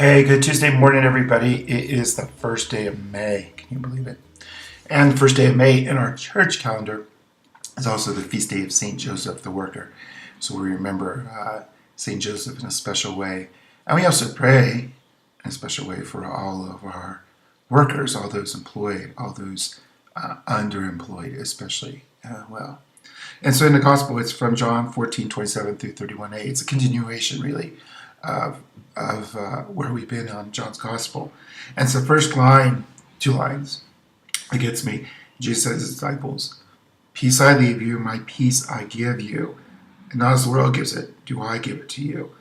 Hey, good Tuesday morning, everybody. It is the first day of May. Can you believe it? And the first day of May in our church calendar is also the feast day of St. Joseph the Worker. So we remember St. Joseph in a special way. And we also pray in a special way for all of our workers, all those employed, all those underemployed especially well. And so in the gospel, it's from John 14:27 through 31a. It's a continuation, really, of where we've been on John's gospel. And it's the first line, two lines, that gets me. Jesus says to his disciples, "Peace I leave you, my peace I give you. And not as the world gives it, do I give it to you."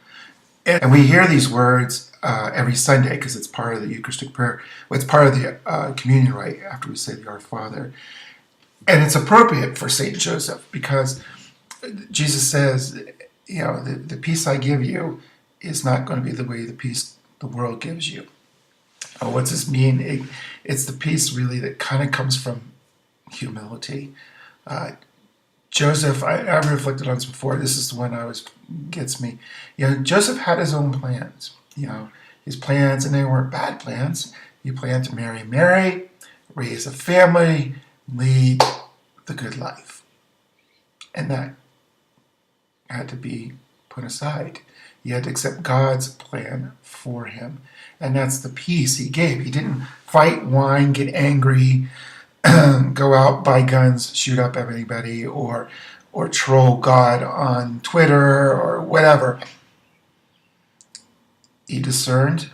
And we hear these words every Sunday because it's part of the Eucharistic prayer. Well, it's part of the communion rite after we say the Our Father. And it's appropriate for St. Joseph because Jesus says, the peace I give you is not going to be the way the peace the world gives you. What's this mean? It's the peace really that kind of comes from humility. Joseph, I've reflected on this before. This is the one that gets me. Joseph had his own plans. His plans, and they weren't bad plans. He planned to marry Mary, raise a family, lead the good life. And that had to be put aside. He had to accept God's plan for him. And that's the peace he gave. He didn't fight, whine, get angry, go out, buy guns, shoot up everybody, or troll God on Twitter or whatever. He discerned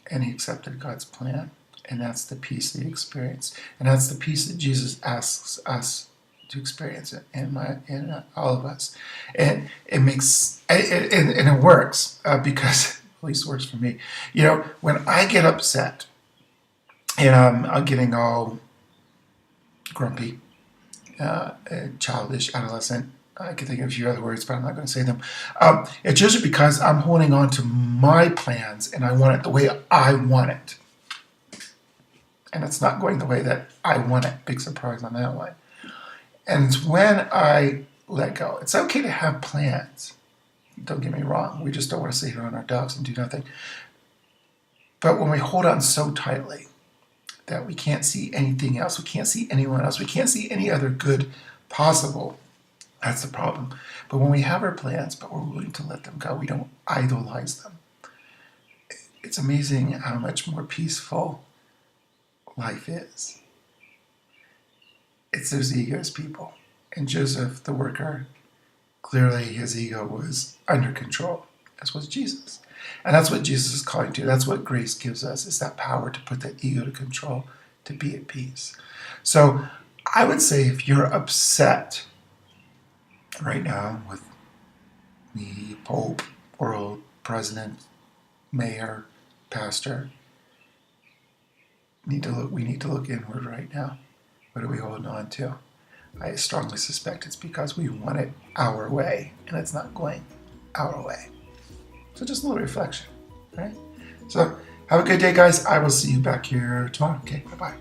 and he accepted God's plan. And that's the peace that he experienced. And that's the peace that Jesus asks us to experience it in all of us. And it makes, and it works because, at least it works for me. When I get upset and I'm getting all grumpy, childish, adolescent, I can think of a few other words, but I'm not going to say them. It's just because I'm holding on to my plans and I want it the way I want it. And it's not going the way that I want it. Big surprise on that one. And it's when I let go. It's okay to have plans. Don't get me wrong. We just don't want to sit here on our duffs and do nothing. But when we hold on so tightly that we can't see anything else, we can't see anyone else, we can't see any other good possible, that's the problem. But when we have our plans, but we're willing to let them go, we don't idolize them. It's amazing how much more peaceful life is. It's those egos, people. And Joseph, the worker, clearly his ego was under control, as was Jesus. And that's what Jesus is calling to. That's what grace gives us, is that power to put that ego to control, to be at peace. So I would say if you're upset right now with the Pope, world, president, mayor, pastor, we need to look inward right now. What are we holding on to? I strongly suspect it's because we want it our way, and it's not going our way. So just a little reflection, right? So have a good day, guys. I will see you back here tomorrow. Okay, bye-bye.